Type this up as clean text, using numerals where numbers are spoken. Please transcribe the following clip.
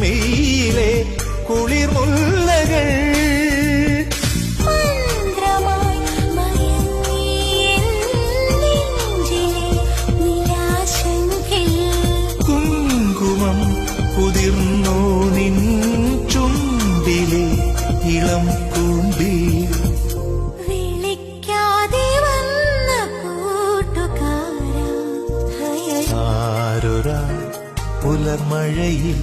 മെയിലെ കുളിർമുല്ലകൾ കുങ്കുമം കുതിർന്നോ നിൻ ചുണ്ടിലെ ഇളം കൂമ്പി വിളിക്കാതെ വന്ന കൂട്ടുകാരാ ആരൊരാ പുലർമഴയിൽ